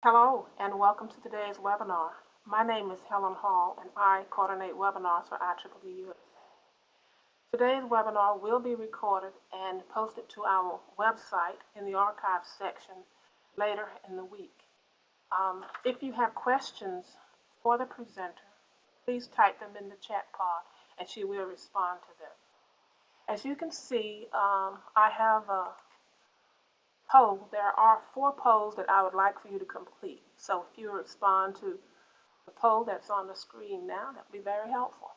Hello and welcome to today's webinar. My name is Helen Hall and I coordinate webinars for IEEE USA. Today's webinar will be recorded and posted to our website in the archives section later in the week. If you have questions for the presenter, please type them in the chat pod and she will respond to them. As you can see, I have a poll. There are 4 polls that I would like for you to complete. So if you respond to the poll that's on the screen now, that would be very helpful.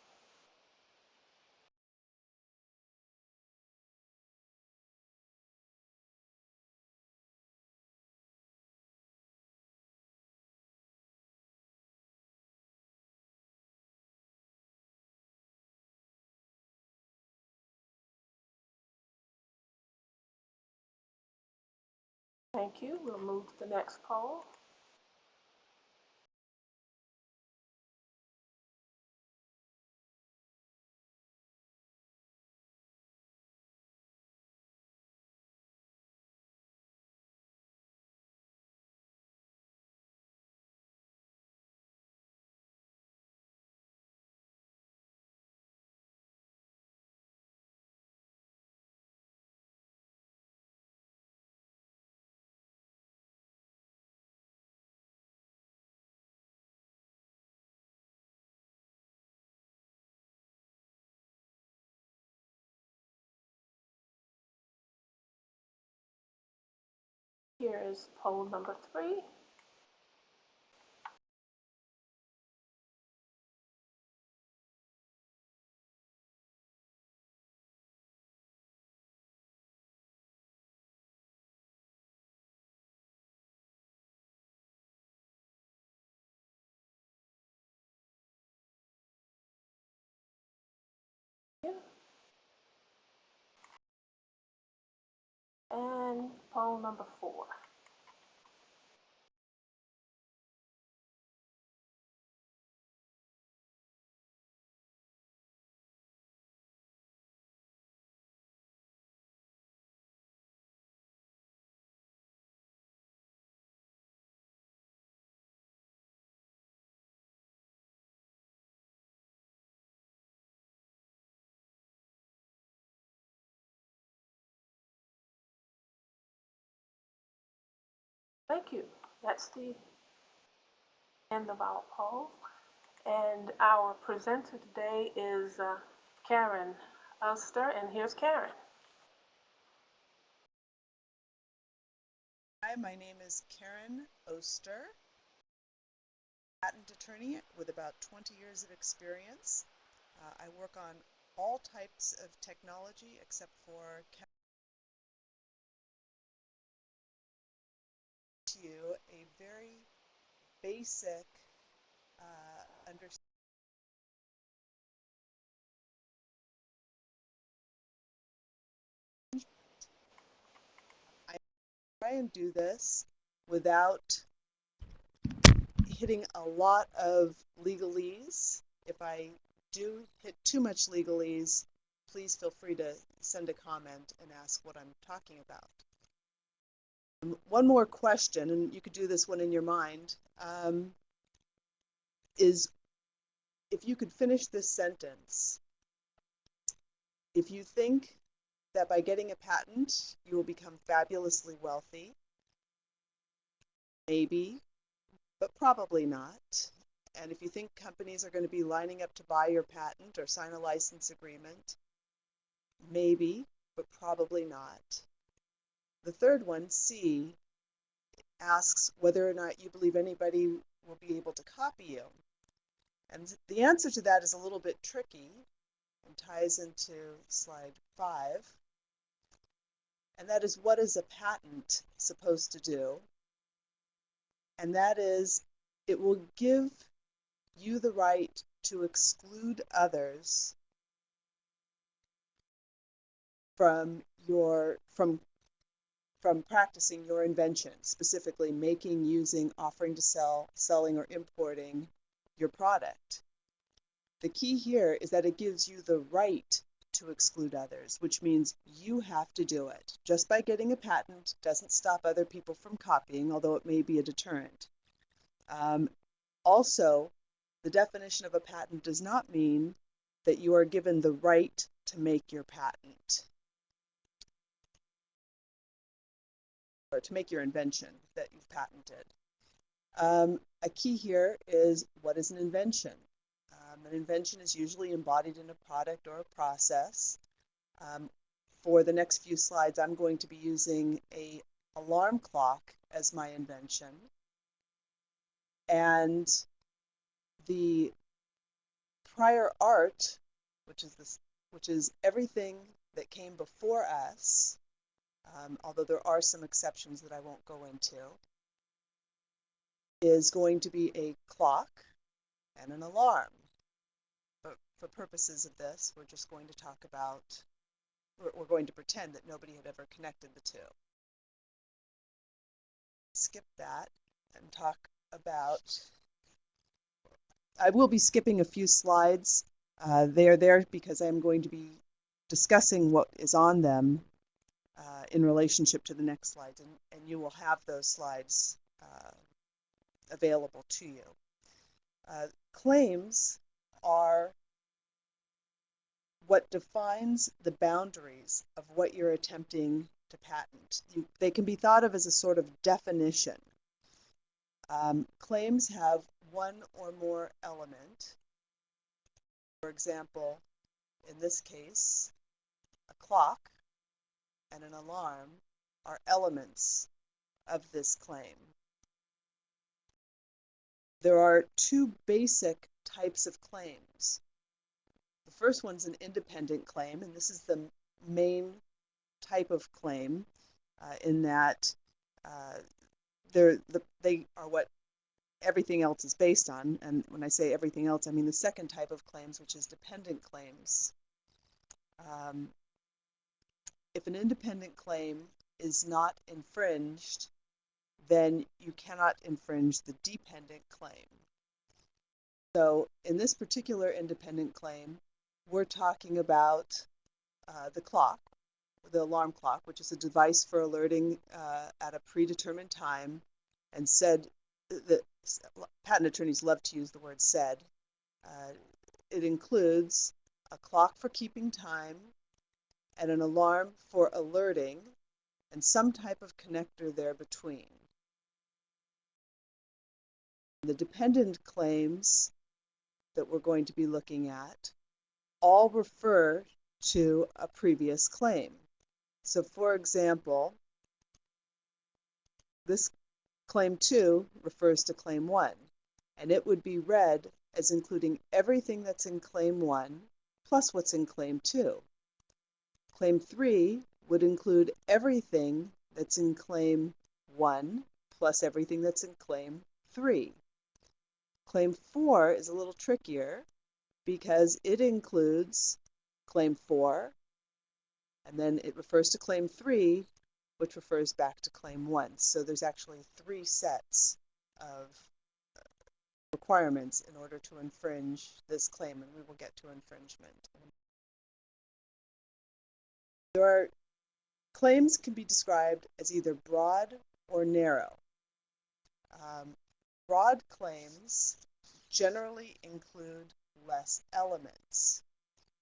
Thank you. We'll move to the next poll. Here is poll number 3. And poll number 4. Thank you. That's the end of our poll. And our presenter today is Karen Oster, and here's Karen. Hi, my name is Karen Oster, patent attorney with about 20 years of experience. I work on all types of technology except for to you a very basic understanding. I try and do this without hitting a lot of legalese. If I do hit too much legalese, please feel free to send a comment and ask what I'm talking about. One more question, and you could do this one in your mind, is if you could finish this sentence: if you think that by getting a patent you will become fabulously wealthy, maybe, but probably not. And if you think companies are going to be lining up to buy your patent or sign a license agreement, maybe, but probably not. The third one, C, asks whether or not you believe anybody will be able to copy you. And the answer to that is a little bit tricky and ties into slide 5. And that is, what is a patent supposed to do? And that is, it will give you the right to exclude others from practicing your invention, specifically making, using, offering to sell, selling, or importing your product. The key here is that it gives you the right to exclude others, which means you have to do it. Just by getting a patent doesn't stop other people from copying, although it may be a deterrent. Also, the definition of a patent does not mean that you are given the right to make your patent or to make your invention that you've patented. A key here is, what is an invention? An invention is usually embodied in a product or a process. For the next few slides, I'm going to be using an alarm clock as my invention. And the prior art, which is everything that came before us, although there are some exceptions that I won't go into, is going to be a clock and an alarm. But for purposes of this, we're just going to talk about, we're going to pretend that nobody had ever connected the two. Skip that and talk about, I will be skipping a few slides. They are there because I'm going to be discussing what is on them in relationship to the next slides, and you will have those slides available to you. Claims are what defines the boundaries of what you're attempting to patent. They can be thought of as a sort of definition. Claims have one or more element. For example, in this case, a clock and an alarm are elements of this claim. There are two basic types of claims. The first one's an independent claim, and this is the main type of claim in that they are what everything else is based on. And when I say everything else, I mean the second type of claims, which is dependent claims. If an independent claim is not infringed, then you cannot infringe the dependent claim. So in this particular independent claim, we're talking about the clock, the alarm clock, which is a device for alerting at a predetermined time, and said that patent attorneys love to use the word said. It includes a clock for keeping time and an alarm for alerting and some type of connector there between. The dependent claims that we're going to be looking at all refer to a previous claim. So for example, this claim 2 refers to claim 1, and it would be read as including everything that's in claim 1 plus what's in claim 2. Claim 3 would include everything that's in claim 1 plus everything that's in claim 3. Claim 4 is a little trickier because it includes claim 4, and then it refers to claim 3, which refers back to claim 1. So there's actually 3 sets of requirements in order to infringe this claim, and we will get to infringement. Claims can be described as either broad or narrow. Broad claims generally include less elements.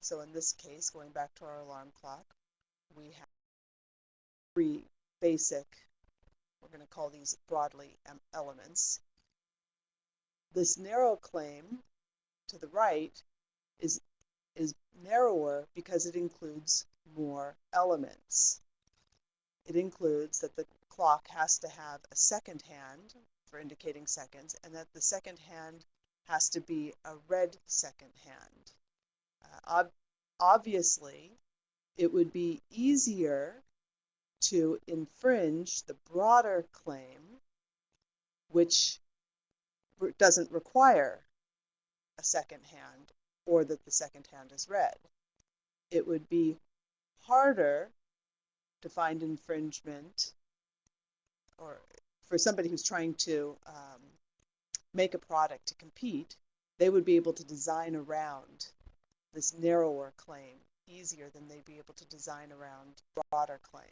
So in this case, going back to our alarm clock, we have 3 basic, we're going to call these broadly elements. This narrow claim to the right is narrower because it includes more elements. It includes that the clock has to have a second hand for indicating seconds, and that the second hand has to be a red second hand. Obviously, it would be easier to infringe the broader claim, which doesn't require a second hand or that the second hand is red. It would be harder to find infringement, or for somebody who's trying to make a product to compete, they would be able to design around this narrower claim easier than they'd be able to design around broader claim.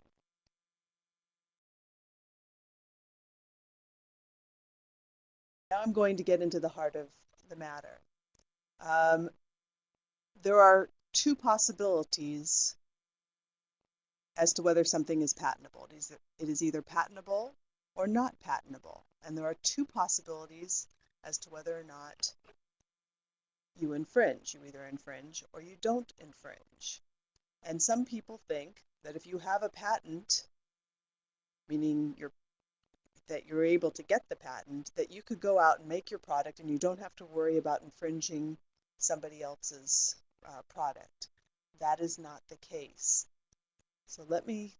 Now I'm going to get into the heart of the matter. There are two possibilities as to whether something is patentable. It is either patentable or not patentable. And there are two possibilities as to whether or not you infringe. You either infringe or you don't infringe. And some people think that if you have a patent, meaning that you're able to get the patent, that you could go out and make your product and you don't have to worry about infringing somebody else's product. That is not the case. So let me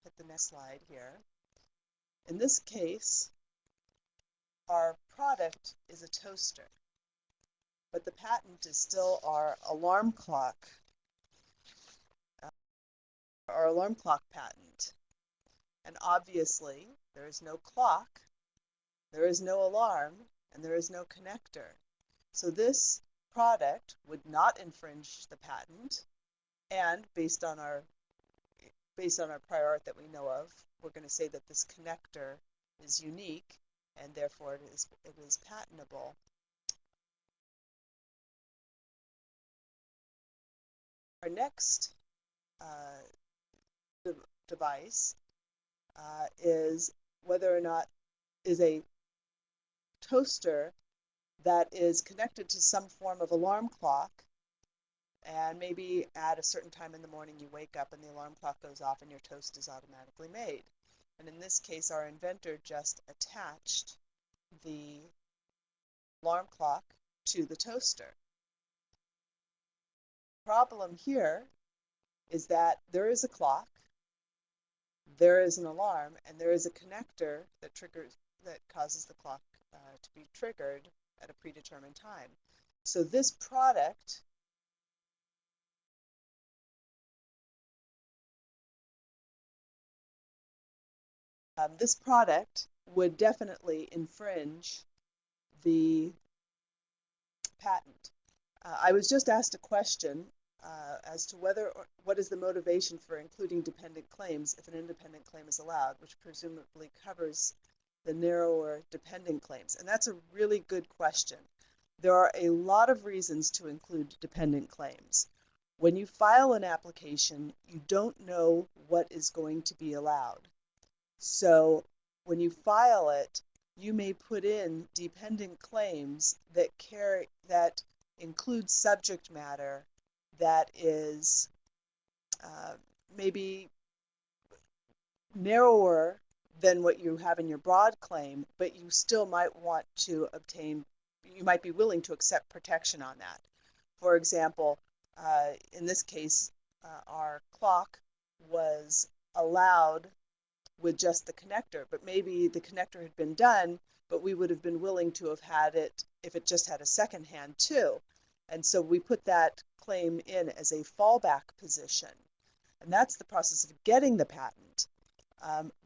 hit the next slide here. In this case, our product is a toaster, but the patent is still our alarm clock patent. And obviously, there is no clock, there is no alarm, and there is no connector. So this product would not infringe the patent, and based on our prior art that we know of, we're going to say that this connector is unique, and therefore it is patentable. Our next device is whether or not is a toaster that is connected to some form of alarm clock, and maybe at a certain time in the morning you wake up and the alarm clock goes off and your toast is automatically made. And in this case, our inventor just attached the alarm clock to the toaster. The problem here is that there is a clock, there is an alarm, and there is a connector that causes the clock to be triggered at a predetermined time. So this product would definitely infringe the patent. I was just asked a question as to what is the motivation for including dependent claims if an independent claim is allowed, which presumably covers the narrower dependent claims. And that's a really good question. There are a lot of reasons to include dependent claims. When you file an application, you don't know what is going to be allowed. So when you file it, you may put in dependent claims that include subject matter that is maybe narrower than what you have in your broad claim, but you still might want to you might be willing to accept protection on that. For example, in this case, our clock was allowed with just the connector, but maybe the connector had been done, but we would have been willing to have had it if it just had a second hand too. And so we put that claim in as a fallback position. And that's the process of getting the patent.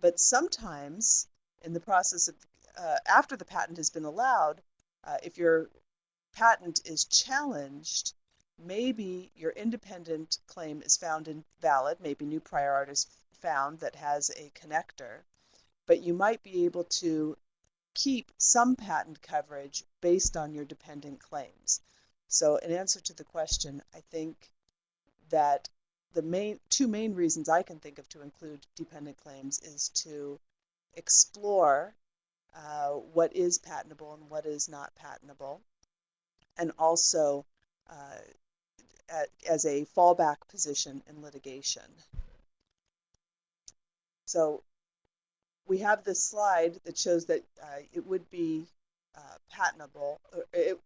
But sometimes in the process of, after the patent has been allowed, if your patent is challenged, maybe your independent claim is found invalid, maybe new prior art is found that has a connector, but you might be able to keep some patent coverage based on your dependent claims. So in answer to the question, I think that the two main reasons I can think of to include dependent claims is to explore what is patentable and what is not patentable, and also as a fallback position in litigation. So we have this slide that shows that it would be patentable, or it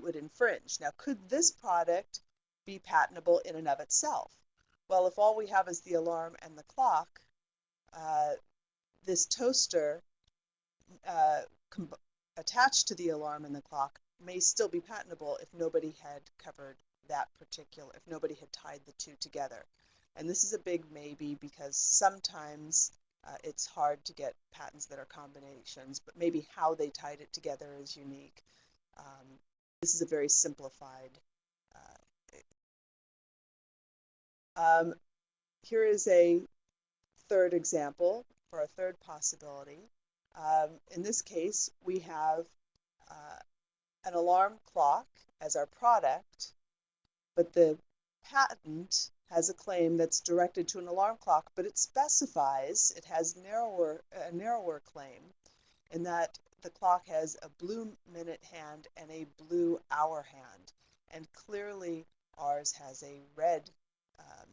would infringe. Now, could this product be patentable in and of itself? Well, if all we have is the alarm and the clock, this toaster attached to the alarm and the clock may still be patentable if nobody had covered if nobody had tied the two together. And this is a big maybe, because sometimes it's hard to get patents that are combinations, but maybe how they tied it together is unique. This is a very simplified. Here is a third example for a third possibility. In this case, we have an alarm clock as our product, but the patent has a claim that's directed to an alarm clock, but it specifies it has a narrower claim in that the clock has a blue minute hand and a blue hour hand. And clearly ours has a red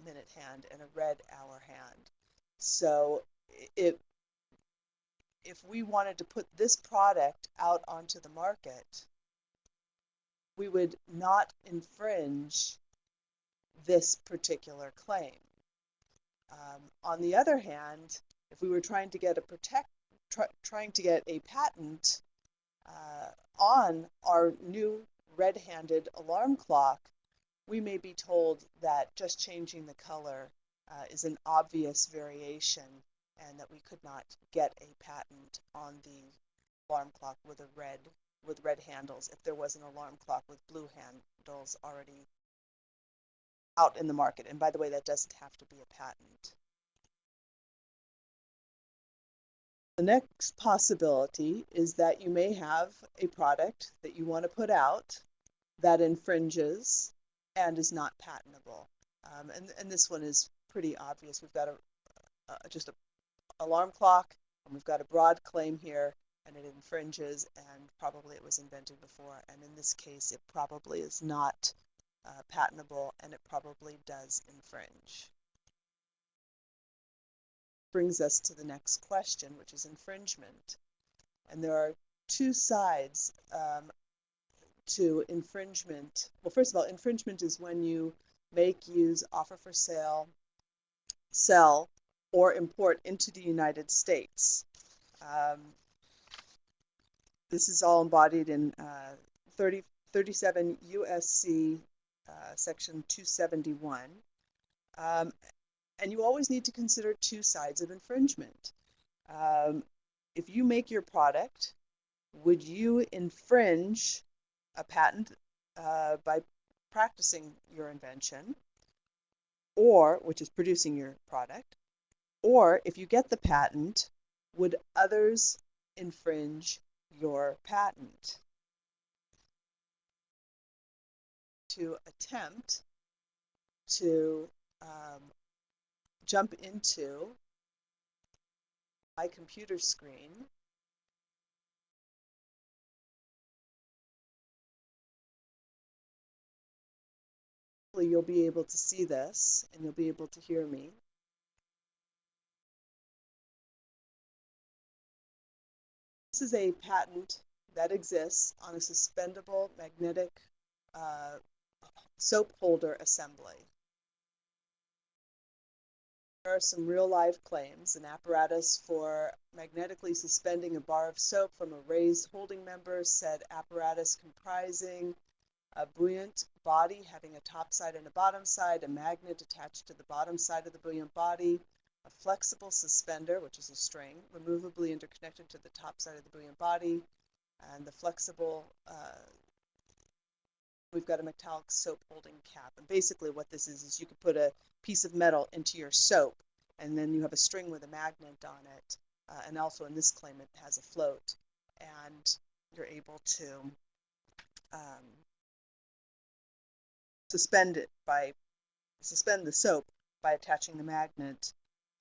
minute hand and a red hour hand. So if we wanted to put this product out onto the market, we would not infringe this particular claim. On the other hand, if we were trying to get a patent on our new red-handed alarm clock, we may be told that just changing the color is an obvious variation and that we could not get a patent on the alarm clock with red handles if there was an alarm clock with blue handles already out in the market. And by the way, that doesn't have to be a patent. The next possibility is that you may have a product that you want to put out that infringes and is not patentable. And this one is pretty obvious. We've got just an alarm clock, and we've got a broad claim here, and it infringes, and probably it was invented before. And in this case, it probably is not patentable, and it probably does infringe. Brings us to the next question, which is infringement. And there are two sides to infringement. Well, first of all, infringement is when you make, use, offer for sale, sell, or import into the United States. This is all embodied in 37 USC section 271. And you always need to consider two sides of infringement. If you make your product, would you infringe a patent by practicing your invention, or which is producing your product? Or if you get the patent, would others infringe your patent? To attempt to jump into my computer screen, you'll be able to see this and you'll be able to hear me. This is a patent that exists on a suspendable magnetic soap holder assembly. There are some real-life claims: an apparatus for magnetically suspending a bar of soap from a raised holding member, said apparatus comprising a buoyant body having a top side and a bottom side, a magnet attached to the bottom side of the buoyant body, a flexible suspender, which is a string, removably interconnected to the top side of the buoyant body, and the flexible, we've got a metallic soap holding cap. And basically what this is you could put a piece of metal into your soap, and then you have a string with a magnet on it. And also in this claim, it has a float, and you're able to suspend the soap by attaching the magnet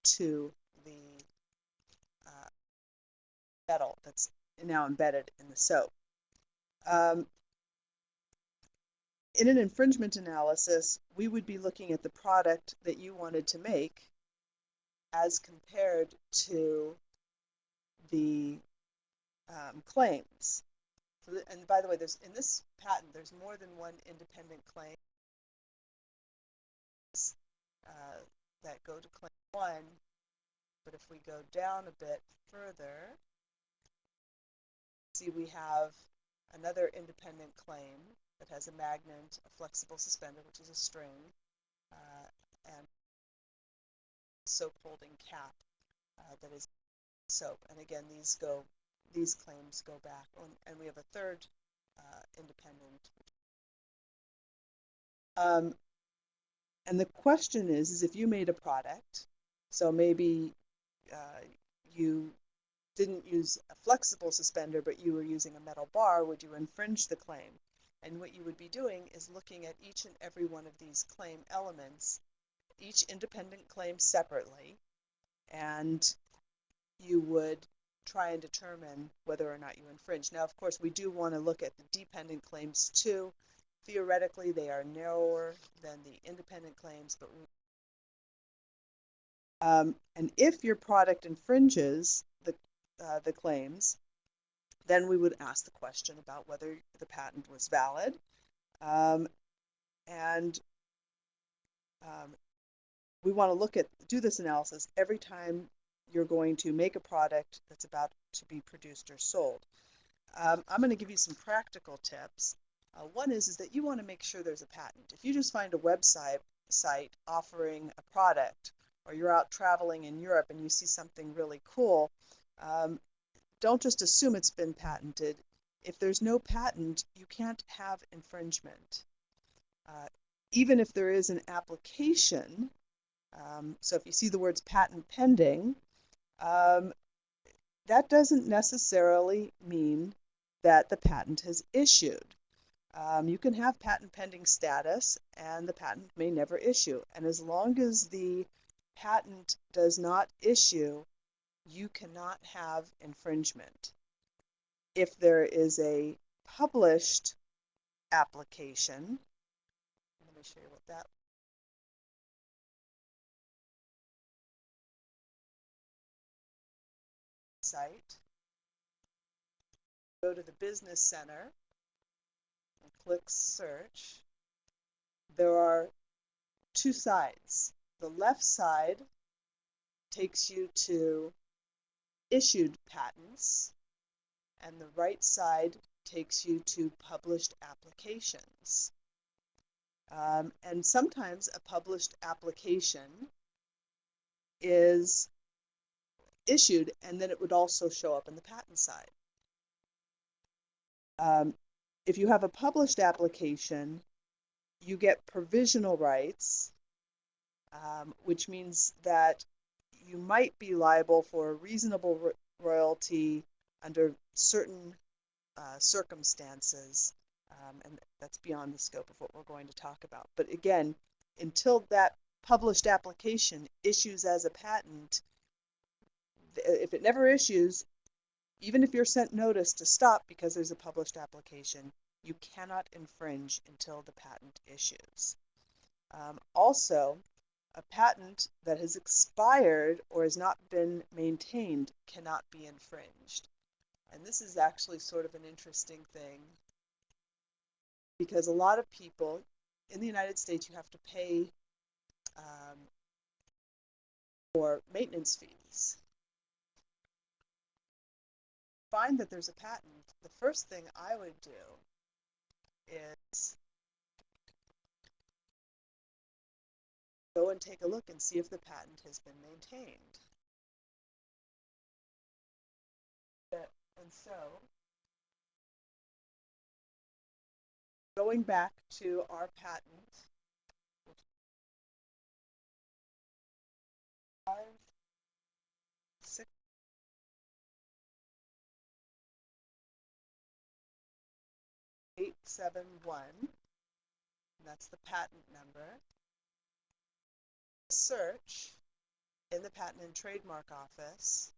to the metal that's now embedded in the soap. In an infringement analysis, we would be looking at the product that you wanted to make as compared to the claims. So and by the way, in this patent, there's more than one independent claim that go to claim one. But if we go down a bit further, see we have another independent claim that has a magnet, a flexible suspender, which is a string, and soap holding cap that is soap. And again, these claims go back, and we have a third independent. And the question is if you made a product, so maybe you didn't use a flexible suspender, but you were using a metal bar, would you infringe the claim? And what you would be doing is looking at each and every one of these claim elements, each independent claim separately, and you would try and determine whether or not you infringe. Now, of course, we do want to look at the dependent claims too. Theoretically, they are narrower than the independent claims, but and if your product infringes the claims, then we would ask the question about whether the patent was valid, and we want to do this analysis every time you're going to make a product that's about to be produced or sold. I'm going to give you some practical tips. One is that you want to make sure there's a patent. If you just find a website offering a product, or you're out traveling in Europe and you see something really cool, don't just assume it's been patented. If there's no patent, you can't have infringement. Even if there is an application, so if you see the words patent pending, that doesn't necessarily mean that the patent has issued. You can have patent pending status and the patent may never issue. And as long as the patent does not issue, you cannot have infringement. If there is a published application, let me show you what that site. Go to the Business Center and click Search. There are two sides. The left side takes you to issued patents, and the right side takes you to published applications. And sometimes a published application is issued, and then it would also show up in the patent side. If you have a published application, you get provisional rights, which means that you might be liable for a reasonable royalty under certain circumstances, and that's beyond the scope of what we're going to talk about. But again, until that published application issues as a patent, if it never issues, even if you're sent notice to stop because there's a published application, you cannot infringe until the patent issues. Also, a patent that has expired or has not been maintained cannot be infringed. And this is actually sort of an interesting thing, because a lot of people in the United States, you have to pay for maintenance fees. Find that there's a patent, the first thing I would do is go and take a look and see if the patent has been maintained. And so, going back to our patent, 871, that's the patent number. Search in the Patent and Trademark Office.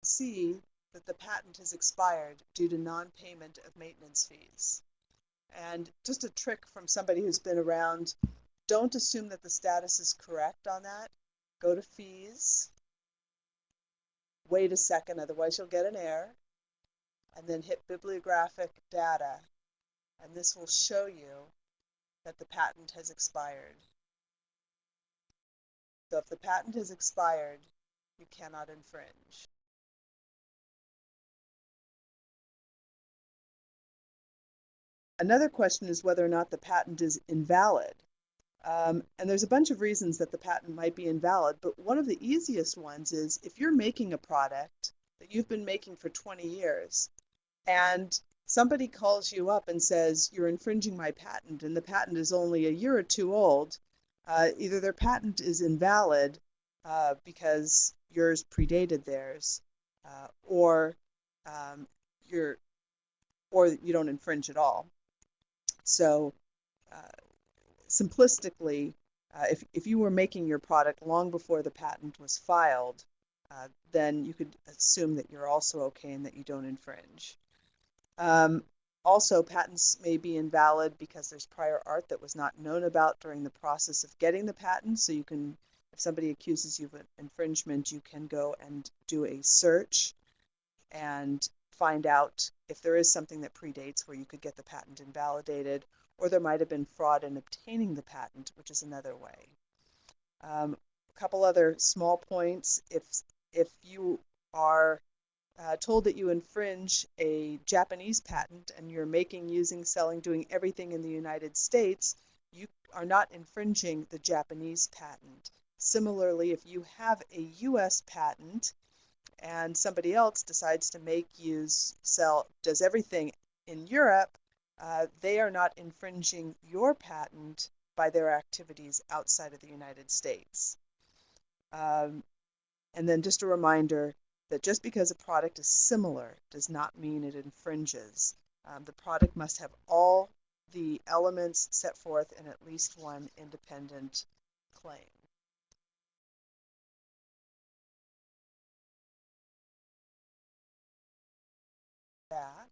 See that the patent has expired due to non-payment of maintenance fees. And just a trick from somebody who's been around, don't assume that the status is correct on that. Go to Fees, wait a second, otherwise you'll get an error, and then hit Bibliographic Data, and this will show you that the patent has expired. So if the patent has expired, you cannot infringe. Another question is whether or not the patent is invalid. And there's a bunch of reasons that the patent might be invalid, but one of the easiest ones is if you're making a product that you've been making for 20 years and somebody calls you up and says, you're infringing my patent, and the patent is only a year or two old, either their patent is invalid because yours predated theirs, or um, you're or you don't infringe at all. So simplistically, if you were making your product long before the patent was filed, then you could assume that you're also okay and that you don't infringe. Also, patents may be invalid because there's prior art that was not known about during the process of getting the patent. So you can, if somebody accuses you of infringement, you can go and do a search and find out if there is something that predates where you could get the patent invalidated, or there might have been fraud in obtaining the patent, which is another way. A couple other small points. If you are told that you infringe a Japanese patent and you're making, using, selling, doing everything in the United States, you are not infringing the Japanese patent. Similarly, if you have a US patent and somebody else decides to make, use, sell, does everything in Europe, they are not infringing your patent by their activities outside of the United States. And then just a reminder that just because a product is similar does not mean it infringes. The product must have all the elements set forth in at least one independent claim. That.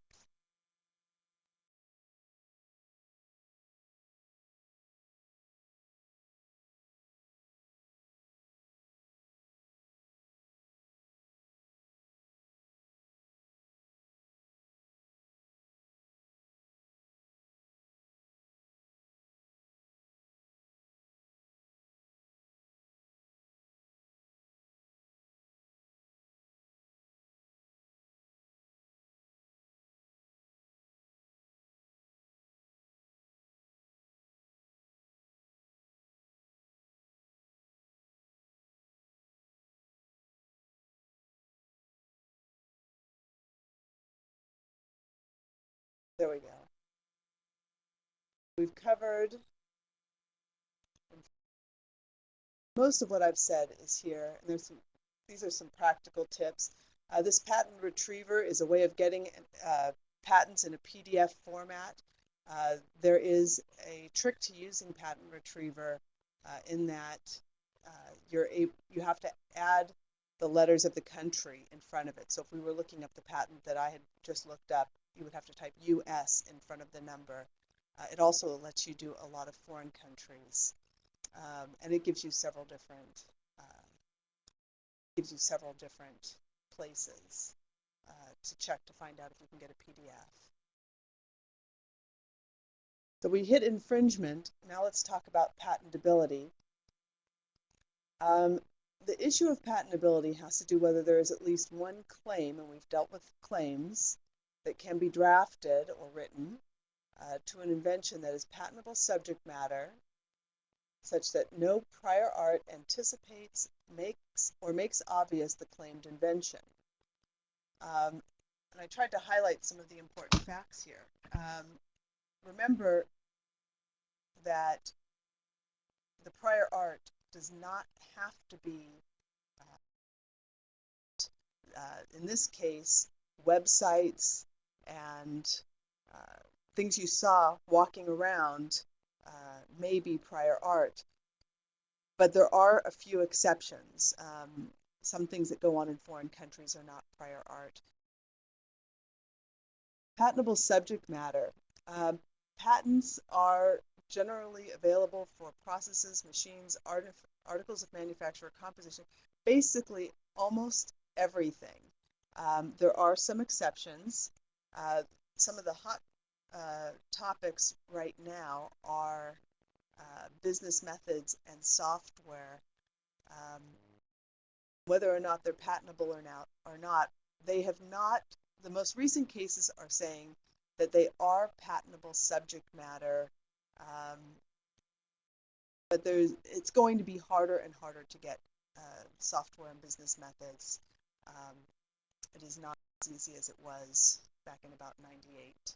There we go. We've covered most of what I've said is here, and these are some practical tips. This patent retriever is a way of getting patents in a PDF format. There is a trick to using patent retriever in that you have to add the letters of the country in front of it. So if we were looking up the patent that I had just looked up, you would have to type US in front of the number. It also lets you do a lot of foreign countries. And it gives you several different places to check to find out if you can get a PDF. So we hit infringement. Now let's talk about patentability. The issue of patentability has to do whether there is at least one claim, and we've dealt with claims, that can be drafted or written to an invention that is patentable subject matter, such that no prior art anticipates, makes obvious the claimed invention. And I tried to highlight some of the important facts here. Remember that the prior art does not have to be, in this case, websites and things you saw walking around may be prior art. But there are a few exceptions. Some things that go on in foreign countries are not prior art. Patentable subject matter. Patents are generally available for processes, machines, articles of manufacture, composition, basically almost everything. There are some exceptions. Some of the hot topics right now are business methods and software. Whether or not they're patentable or not, they have not, the most recent cases are saying that they are patentable subject matter, but it's going to be harder and harder to get software and business methods. It is not as easy as it was back in about '98.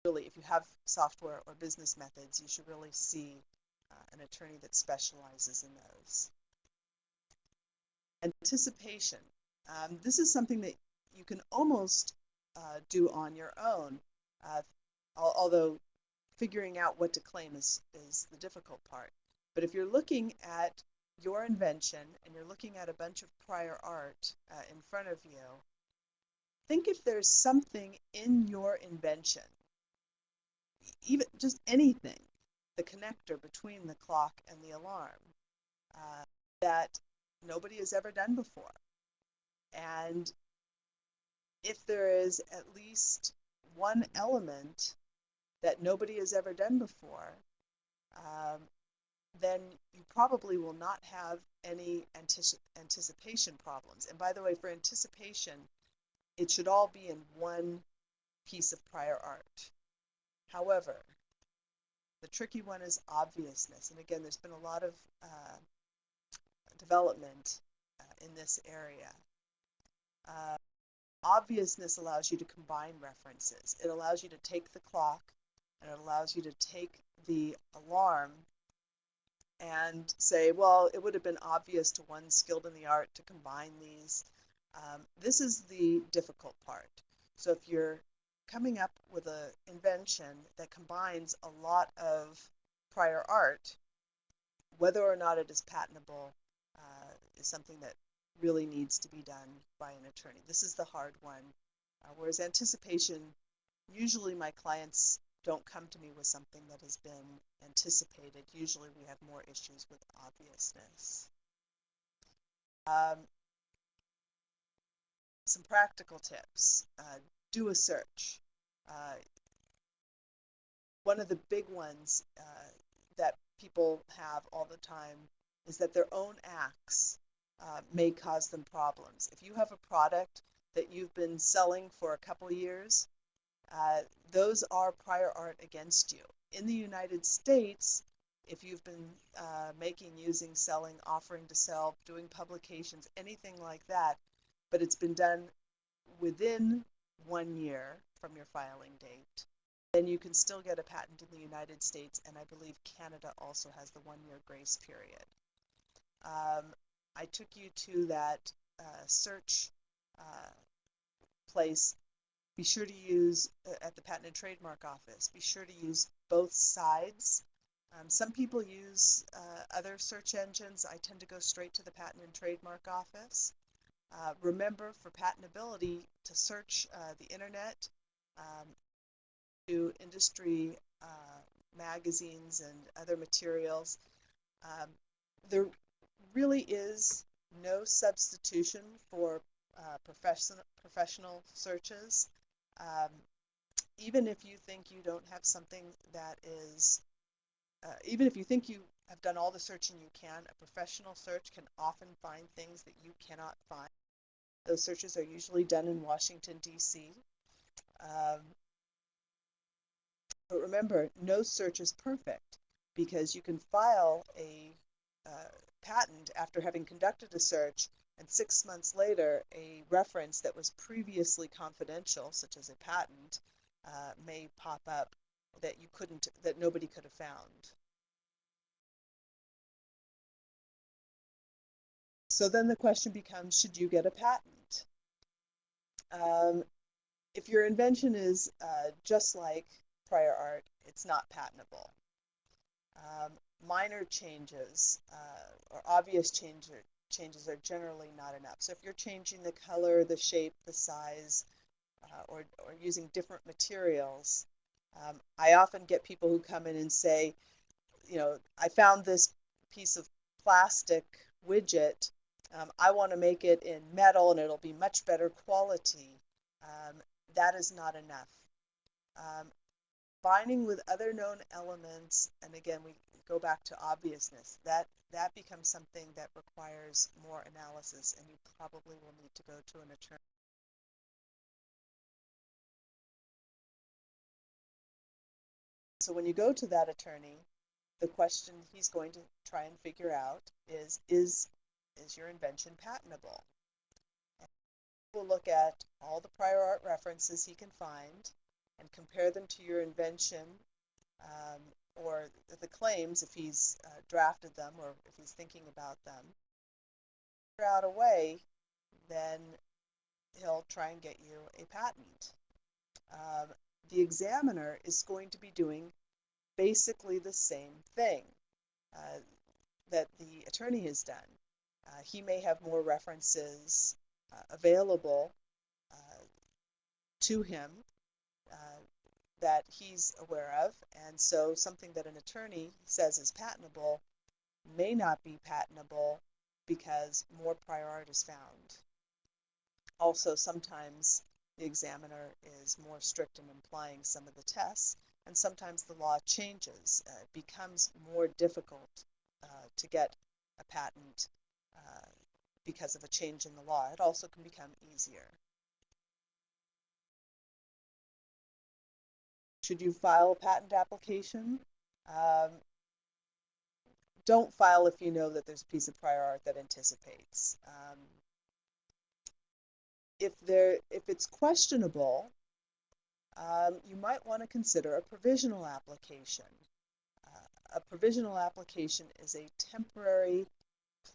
Really, if you have software or business methods, you should really see an attorney that specializes in those. Anticipation. This is something that you can almost do on your own, uh, although figuring out what to claim is the difficult part. But if you're looking at your invention and you're looking at a bunch of prior art in front of you, think if there's something in your invention, even just anything, the connector between the clock and the alarm, that nobody has ever done before. And if there is at least one element that nobody has ever done before, then you probably will not have any anticipation problems. And by the way, for anticipation, it should all be in one piece of prior art. However, the tricky one is obviousness. And again, there's been a lot of development in this area. Obviousness allows you to combine references. It allows you to take the clock and it allows you to take the alarm and say, well, it would have been obvious to one skilled in the art to combine these. This is the difficult part. So if you're coming up with an invention that combines a lot of prior art, whether or not it is patentable is something that really needs to be done by an attorney. This is the hard one. Whereas anticipation, usually my clients don't come to me with something that has been anticipated. Usually we have more issues with obviousness. Some practical tips. Do a search. One of the big ones that people have all the time is that their own acts may cause them problems. If you have a product that you've been selling for a couple years, those are prior art against you. In the United States, if you've been making, using, selling, offering to sell, doing publications, anything like that, but it's been done within 1 year from your filing date, then you can still get a patent in the United States, and I believe Canada also has the 1-year grace period. I took you to that search place. Be sure to use, at the Patent and Trademark Office, be sure to use both sides. Some people use other search engines. I tend to go straight to the Patent and Trademark Office. Remember, for patentability, to search the internet, to industry magazines and other materials. There really is no substitution for professional searches. Even if you think you don't have something that is, even if you think you have done all the searching you can, a professional search can often find things that you cannot find. Those searches are usually done in Washington, D.C. But remember, no search is perfect, because you can file a patent after having conducted a search, and 6 months later, a reference that was previously confidential, such as a patent, may pop up that nobody could have found. So then the question becomes, should you get a patent? If your invention is just like prior art, it's not patentable. Minor changes or obvious changes are generally not enough. So if you're changing the color, the shape, the size, or using different materials, I often get people who come in and say, I found this piece of plastic widget. I want to make it in metal and it'll be much better quality. That is not enough. Combining with other known elements, and again, we go back to obviousness, that becomes something that requires more analysis, and you probably will need to go to an attorney. So when you go to that attorney, the question he's going to try and figure out is your invention patentable? And we'll look at all the prior art references he can find and compare them to your invention, or the claims if he's drafted them or if he's thinking about them. figure out a way, then he'll try and get you a patent. Um, the examiner is going to be doing basically the same thing uh, that the attorney has done. He may have more references available to him uh, that he's aware of, and so something that an attorney says is patentable may not be patentable because more prior art is found. Also, sometimes the examiner is more strict in applying some of the tests, and sometimes the law changes. It becomes more difficult to get a patent because of a change in the law. It also can become easier. Should you file a patent application? Um, don't file if you know that there's a piece of prior art that anticipates. If it's questionable, you might want to consider a provisional application. A provisional application is a temporary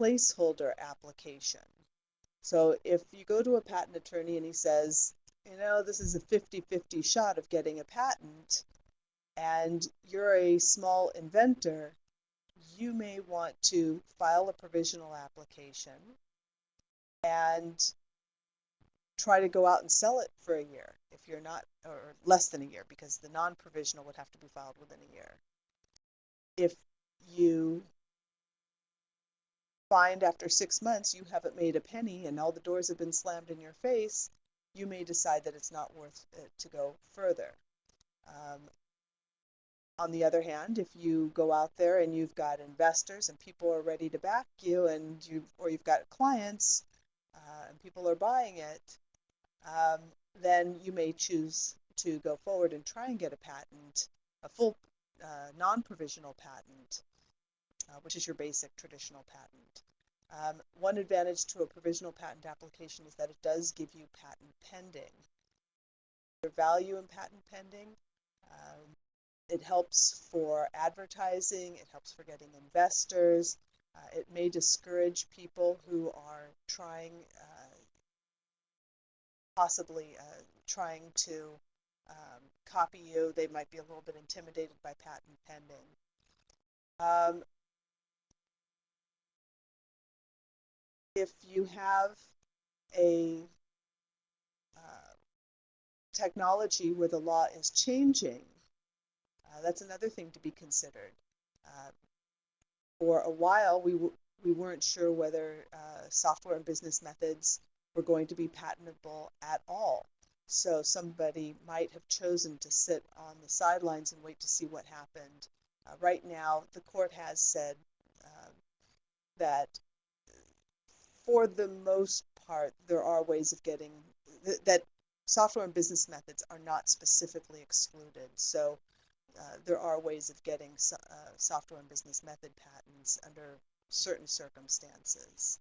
placeholder application. So if you go to a patent attorney and he says, this is a 50-50 shot of getting a patent, and you're a small inventor, you may want to file a provisional application and try to go out and sell it for a year if you're not, or less than a year, because the non-provisional would have to be filed within a year. If you find after 6 months you haven't made a penny and all the doors have been slammed in your face, you may decide that it's not worth it to go further. On the other hand, if you go out there and you've got investors and people are ready to back you, and you've got clients and people are buying it, then you may choose to go forward and try and get a patent, a full non-provisional patent, which is your basic traditional patent. One advantage to a provisional patent application is that it does give you patent pending. There's value in patent pending. It helps for advertising. It helps for getting investors. It may discourage people who are possibly trying to copy you. They might be a little bit intimidated by patent pending. If you have a technology where the law is changing, that's another thing to be considered. For a while, we weren't sure whether software and business methods were going to be patentable at all. So somebody might have chosen to sit on the sidelines and wait to see what happened. Right now, the court has said that for the most part, there are ways of getting that software and business methods are not specifically excluded. So there are ways of getting software and business method patents under certain circumstances.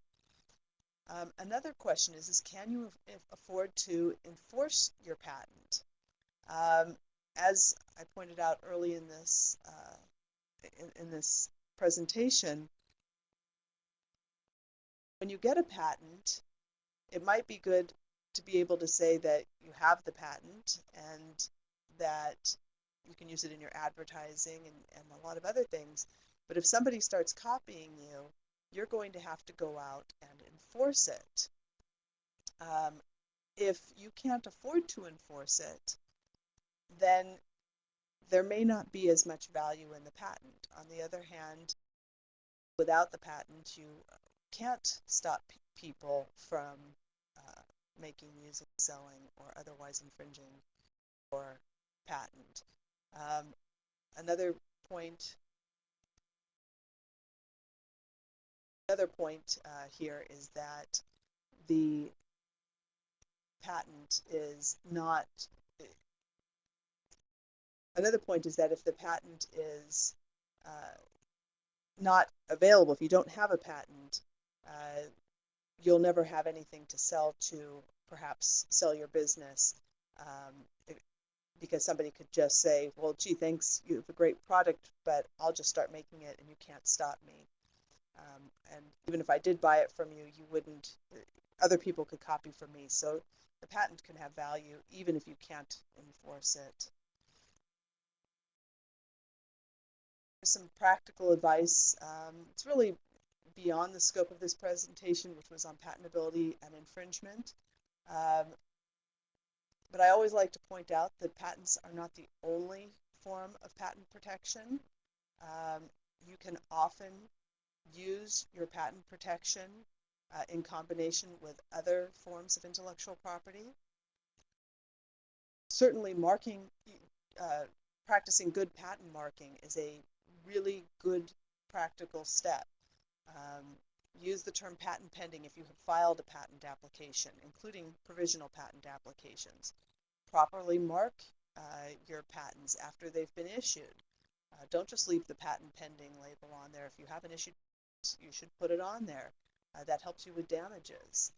Another question is can you afford to enforce your patent? As I pointed out early in this presentation, when you get a patent, it might be good to be able to say that you have the patent and that you can use it in your advertising and a lot of other things. But if somebody starts copying you, you're going to have to go out and enforce it. If you can't afford to enforce it, then there may not be as much value in the patent. On the other hand, without the patent, you can't stop people from making, using, selling, or otherwise infringing your patent. Another point here is that the patent is not. Another point is that if the patent is not available, if you don't have a patent, you'll never have anything to sell to perhaps sell your business, because somebody could just say, well, gee, thanks, you have a great product, but I'll just start making it and you can't stop me. And even if I did buy it from you, you wouldn't, other people could copy from me. So the patent can have value even if you can't enforce it. Some practical advice. It's really beyond the scope of this presentation, which was on patentability and infringement. But I always like to point out that patents are not the only form of patent protection. You can often use your patent protection in combination with other forms of intellectual property. Certainly practicing good patent marking is a really good practical step. Use the term patent pending if you have filed a patent application, including provisional patent applications. Properly mark your patents after they've been issued. Don't just leave the patent pending label on there. If you haven't issued, you should put it on there. That helps you with damages.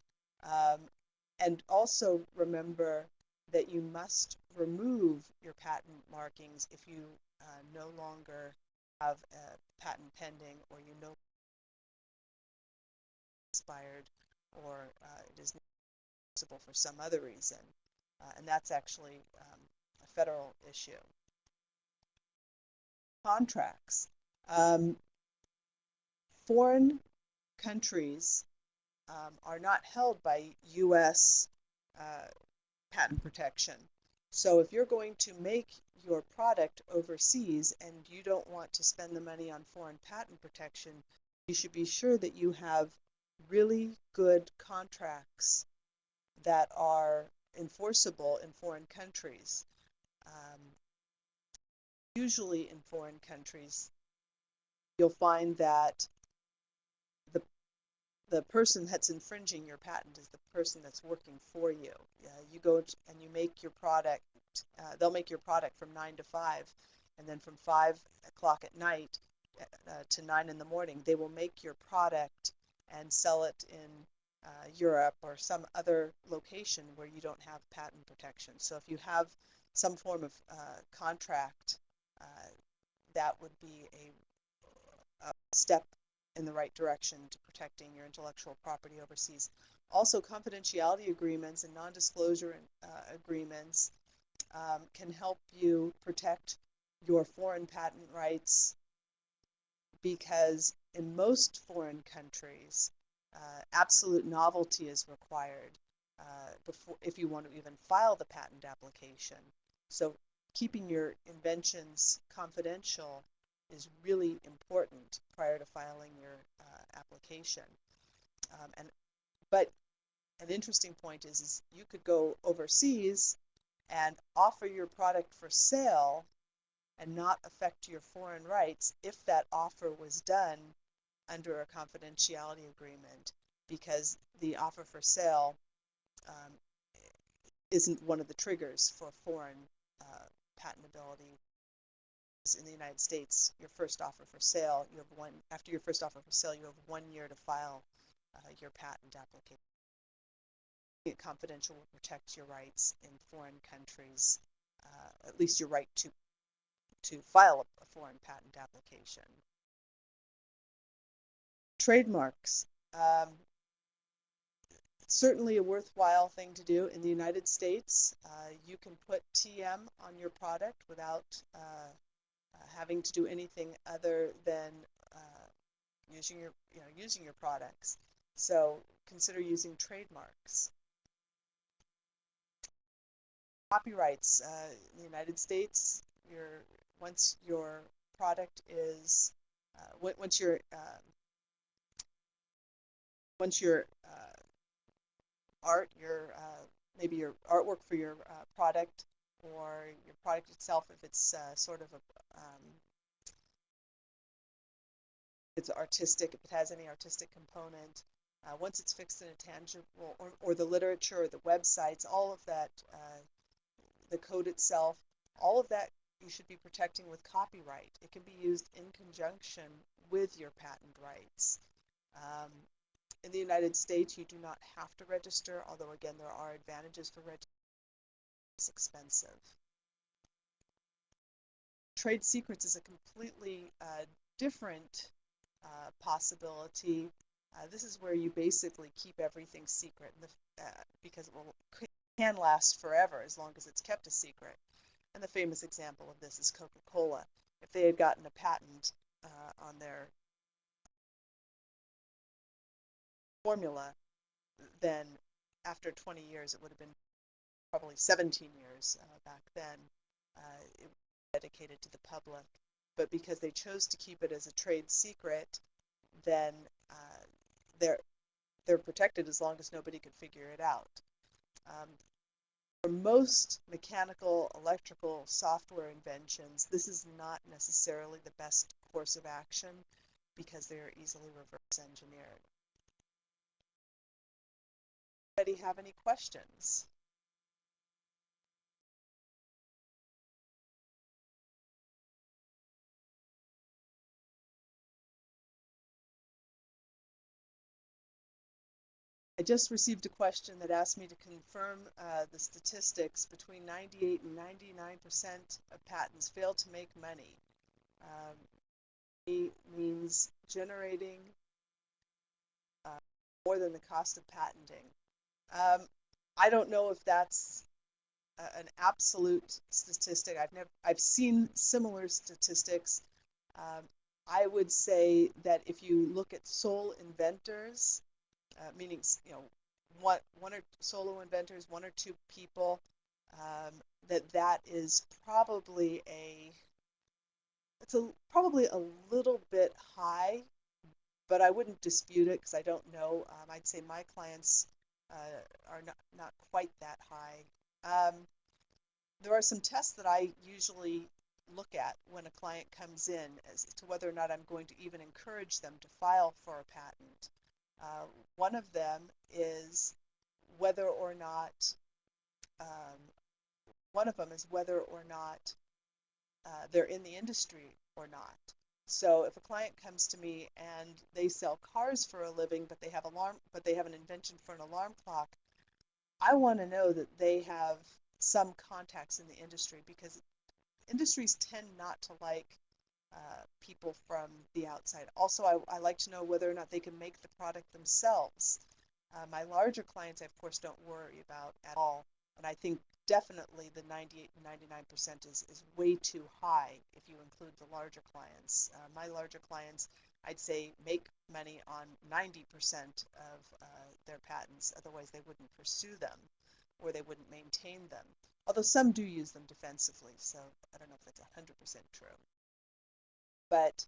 And also remember that you must remove your patent markings if you no longer have a patent pending, or you know expired, or it is not possible for some other reason. And that's actually a federal issue. Contracts. Foreign countries are not held by U.S. Patent protection. So if you're going to make your product overseas and you don't want to spend the money on foreign patent protection, you should be sure that you have really good contracts that are enforceable in foreign countries. Usually in foreign countries, you'll find that the person that's infringing your patent is the person that's working for you. You go and you make your product, they'll make your product from 9 to 5, and then from 5 o'clock at night to 9 in the morning, they will make your product and sell it in Europe or some other location where you don't have patent protection. So if you have some form of contract, that would be a step in the right direction to protecting your intellectual property overseas. Also, confidentiality agreements and non-disclosure agreements can help you protect your foreign patent rights, because in most foreign countries, absolute novelty is required if you want to even file the patent application. So keeping your inventions confidential is really important prior to filing your application. But an interesting point is you could go overseas and offer your product for sale and not affect your foreign rights if that offer was done under a confidentiality agreement, because the offer for sale isn't one of the triggers for foreign patentability. In the United States, your first offer for sale, after your first offer for sale, you have 1 year to file your patent application. Confidential will protect your rights in foreign countries, at least your right to file a foreign patent application. Trademarks. Certainly a worthwhile thing to do. In the United States, you can put TM on your product without having to do anything other than using your products. So consider using trademarks. Copyrights. In the United States, once your product is once your art, maybe your artwork for your product, or your product itself, if it's sort of it's artistic, if it has any artistic component, once it's fixed in a tangible, or the literature, or the websites, all of that, the code itself, all of that you should be protecting with copyright. It can be used in conjunction with your patent rights. In the United States, you do not have to register, although again, there are advantages for registration. It's expensive. Trade secrets is a completely different possibility. This is where you basically keep everything secret because it can last forever as long as it's kept a secret. And the famous example of this is Coca-Cola. If they had gotten a patent on their formula, then after 20 years, it would have been probably 17 years back then, it was dedicated to the public. But because they chose to keep it as a trade secret, then they're protected as long as nobody could figure it out. For most mechanical, electrical, software inventions, this is not necessarily the best course of action because they are easily reverse engineered. Anybody have any questions? I just received a question that asked me to confirm the statistics. Between 98 and 99% of patents fail to make money. It means generating more than the cost of patenting. I don't know if that's an absolute statistic. I've seen similar statistics. I would say that if you look at sole inventors, meaning one or solo inventors, one or two people, that is probably probably a little bit high, but I wouldn't dispute it because I don't know. I'd say my clients are not quite that high. There are some tests that I usually look at when a client comes in as to whether or not I'm going to even encourage them to file for a patent. One of them is whether or not they're in the industry or not. So if a client comes to me and they sell cars for a living, but they have an invention for an alarm clock, I want to know that they have some contacts in the industry because industries tend not to like people from the outside. Also, I like to know whether or not they can make the product themselves. My larger clients, I of course don't worry about at all, and I think definitely the 98 and 99% is way too high if you include the larger clients. My larger clients, I'd say, make money on 90% of their patents, otherwise they wouldn't pursue them or they wouldn't maintain them. Although some do use them defensively, so I don't know if that's 100% true. But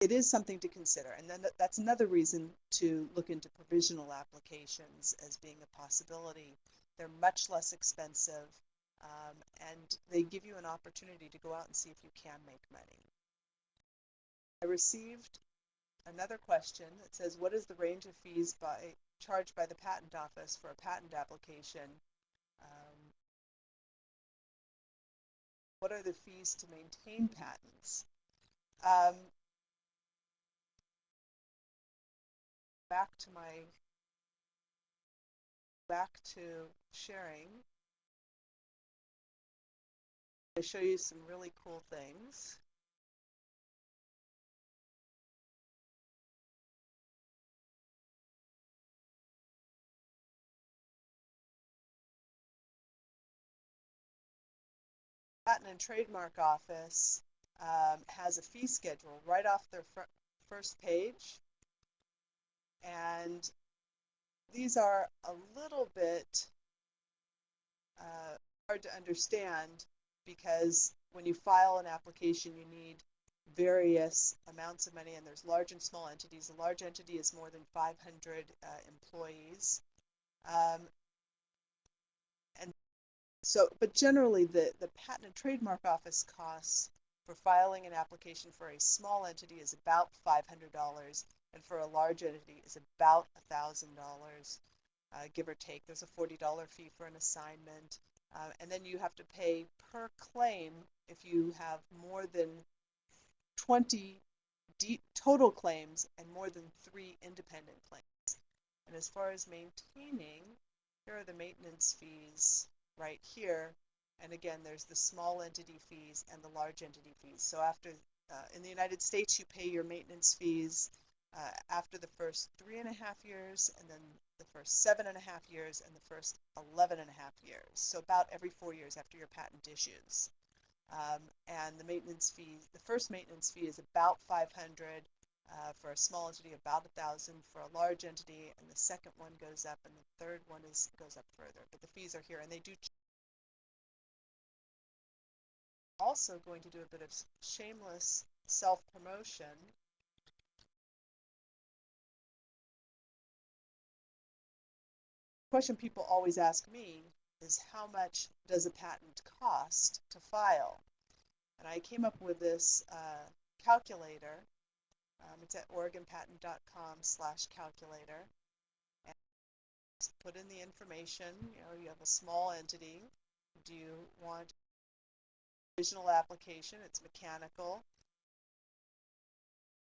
it is something to consider. And then that's another reason to look into provisional applications as being a possibility. They're much less expensive, and they give you an opportunity to go out and see if you can make money. I received another question that says, what is the range of fees charged by the patent office for a patent application? What are the fees to maintain patents? Back to sharing. I show you some really cool things. Patent and Trademark Office has a fee schedule right off their first page, and these are a little bit hard to understand because when you file an application, you need various amounts of money, and there's large and small entities. A large entity is more than 500 employees. But generally, the Patent and Trademark Office costs for filing an application for a small entity is about $500, and for a large entity is about $1,000, give or take. There's a $40 fee for an assignment, and then you have to pay per claim if you have more than 20 total claims and more than 3 independent claims. And as far as maintaining, here are the maintenance fees right here. And again, there's the small entity fees and the large entity fees. So after in the United States, you pay your maintenance fees after the first 3.5 years, and then the first 7.5 years, and the first 11.5 years. So about every 4 years after your patent issues. And the maintenance fee, the first maintenance fee is about $500 for a small entity, about $1,000 for a large entity, and the second one goes up, and the third one goes up further. But the fees are here, and they do. Also going to do a bit of shameless self-promotion. Question people always ask me is, how much does a patent cost to file? And I came up with this calculator. It's at OregonPatent.com/calculator. And put in the information. You have a small entity. Do you want a provisional application? It's mechanical,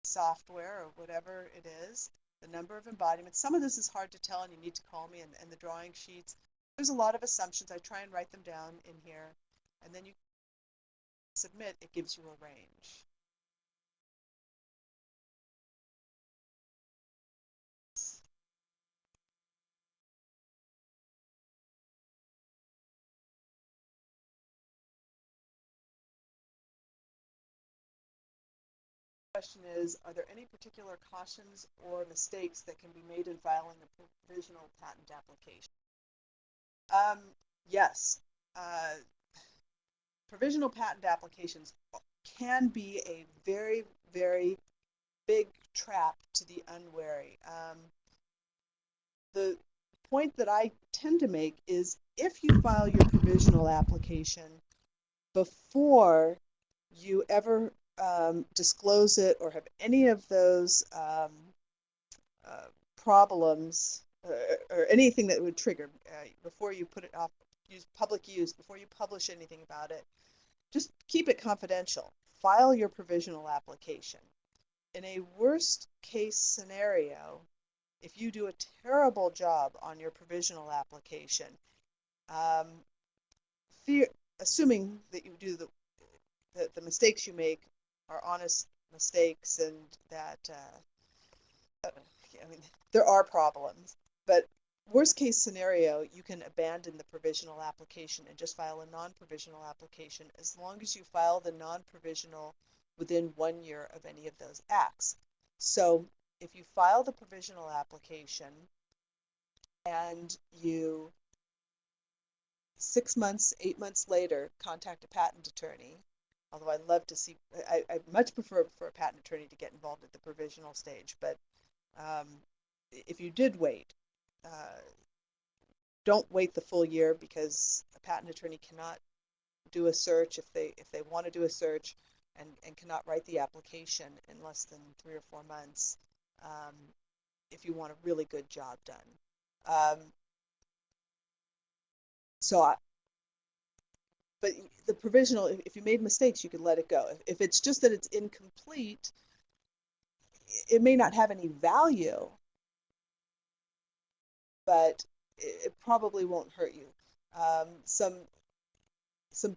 software, or whatever it is. The number of embodiments. Some of this is hard to tell, and you need to call me, and the drawing sheets. There's a lot of assumptions. I try and write them down in here, and then you submit. It gives you a range. Question is, are there any particular cautions or mistakes that can be made in filing a provisional patent application? Yes. Provisional patent applications can be a very, very big trap to the unwary. The point that I tend to make is, if you file your provisional application before you ever disclose it or have any of those problems or anything that would trigger before you put it off, use public use, before you publish anything about it, just keep it confidential. File your provisional application. In a worst case scenario, if you do a terrible job on your provisional application, assuming that you do the mistakes you make are honest mistakes, and that there are problems, but worst case scenario, you can abandon the provisional application and just file a non-provisional application, as long as you file the non-provisional within 1 year of any of those acts. So if you file the provisional application and you 6 months, 8 months later contact a patent attorney, although I'd love to see, I much prefer for a patent attorney to get involved at the provisional stage, but if you did wait, don't wait the full year, because a patent attorney cannot do a search if they want to do a search, and cannot write the application in less than 3 or 4 months if you want a really good job done. But the provisional, if you made mistakes, you can let it go. If it's just that it's incomplete, it may not have any value, but it probably won't hurt you. Some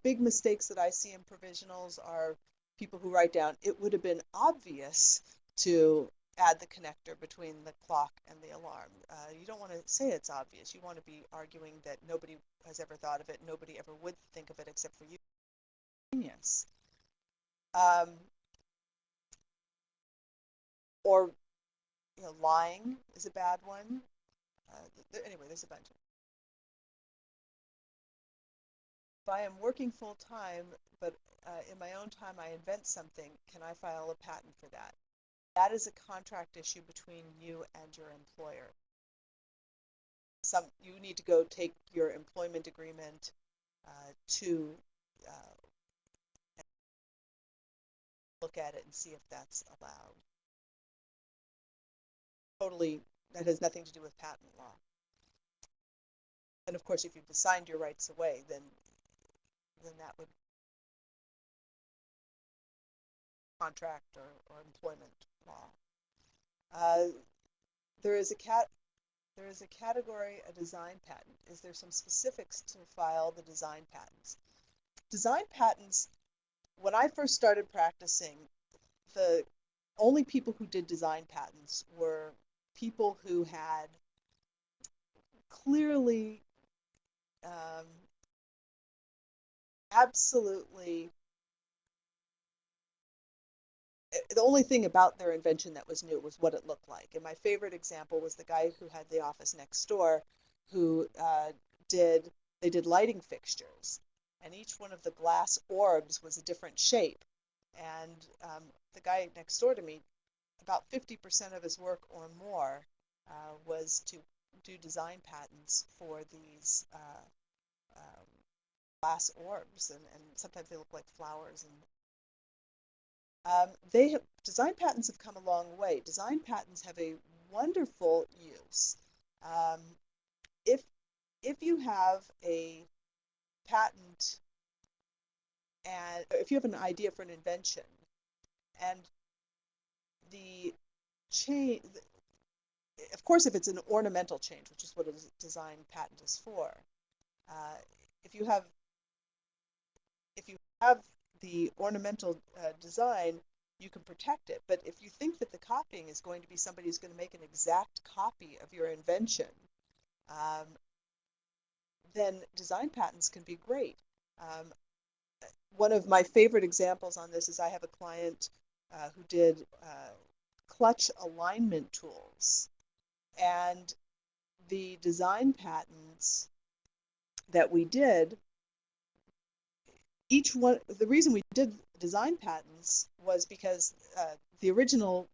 big mistakes that I see in provisionals are people who write down, it would have been obvious to add the connector between the clock and the alarm. You don't want to say it's obvious. You want to be arguing that nobody has ever thought of it, nobody ever would think of it except for you. Genius. Or lying is a bad one. Anyway, there's a bunch of. If I am working full time, but in my own time I invent something, can I file a patent for that? That is a contract issue between you and your employer. You need to go take your employment agreement to look at it and see if that's allowed. Totally, that has nothing to do with patent law. And of course, if you've assigned your rights away, then that would contract or employment law. There is a category, a design patent. Is there some specifics to file the design patents? Design patents, when I first started practicing, the only people who did design patents were people who had clearly absolutely the only thing about their invention that was new was what it looked like. And my favorite example was the guy who had the office next door, who did lighting fixtures, and each one of the glass orbs was a different shape. And the guy next door to me, about 50% of his work or more was to do design patents for these glass orbs, and sometimes they look like flowers. And design patents have come a long way. Design patents have a wonderful use. Um, if you have a patent and if you have an idea for an invention and the change, of course, if it's an ornamental change, which is what a design patent is for, uh, if you have the ornamental design, you can protect it. But if you think that the copying is going to be somebody who's going to make an exact copy of your invention, um, then design patents can be great. One of my favorite examples on this is I have a client who did clutch alignment tools. And the design patents that we did, each one, the reason we did design patents was because the original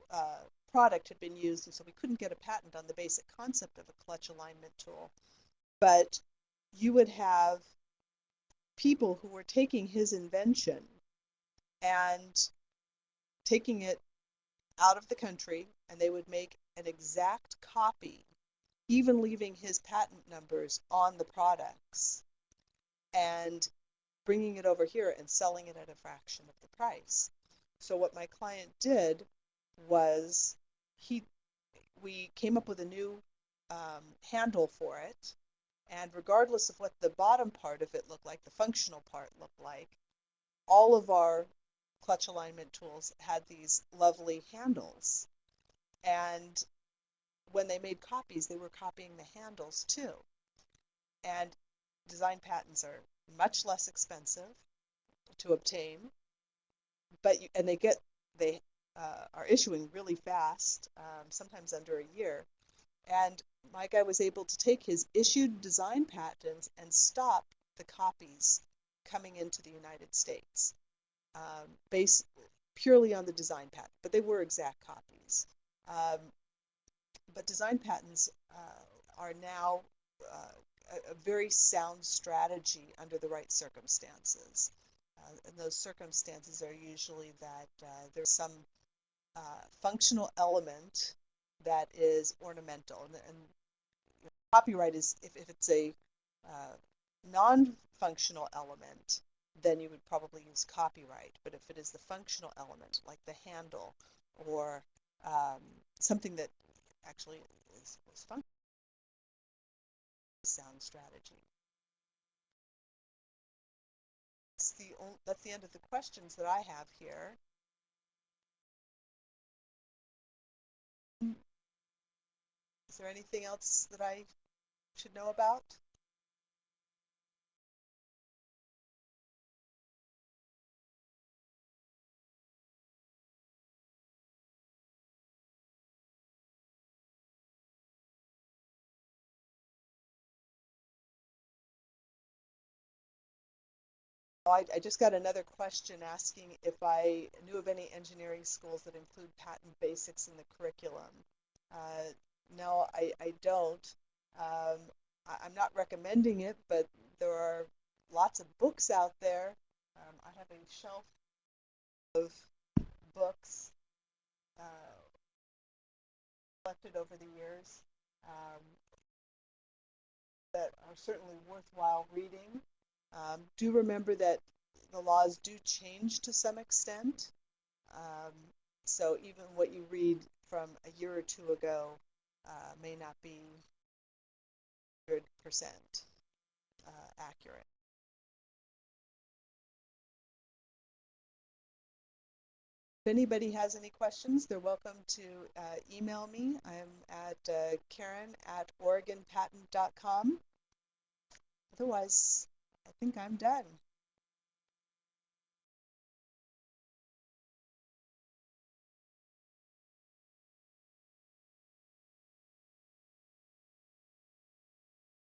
product had been used, and so we couldn't get a patent on the basic concept of a clutch alignment tool. But you would have people who were taking his invention and taking it out of the country, and they would make an exact copy, even leaving his patent numbers on the products, and bringing it over here and selling it at a fraction of the price. So what my client did was we came up with a new handle for it, and regardless of what the bottom part of it looked like, the functional part looked like, all of our clutch alignment tools had these lovely handles. And when they made copies, they were copying the handles too. And design patents are much less expensive to obtain, and they are issuing really fast, sometimes under a year. And my guy was able to take his issued design patents and stop the copies coming into the United States, based purely on the design patent, but they were exact copies. But design patents are now a very sound strategy under the right circumstances. And those circumstances are usually that there's some functional element that is ornamental. And copyright is, if it's a non-functional element, then you would probably use copyright. But if it is the functional element, like the handle or something that actually is functional, sound strategy. That's the end of the questions that I have here. Is there anything else that I should know about? I just got another question asking if I knew of any engineering schools that include patent basics in the curriculum. No, I don't. I'm not recommending it, but there are lots of books out there. I have a shelf of books collected over the years that are certainly worthwhile reading. Do remember that the laws do change to some extent. So even what you read from a year or two ago may not be 100% accurate. If anybody has any questions, they're welcome to email me. I'm at Karen@OregonPatent.com. Otherwise, I think I'm done.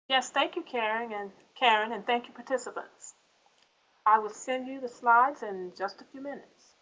Yes, thank you, Karen, and thank you, participants. I will send you the slides in just a few minutes.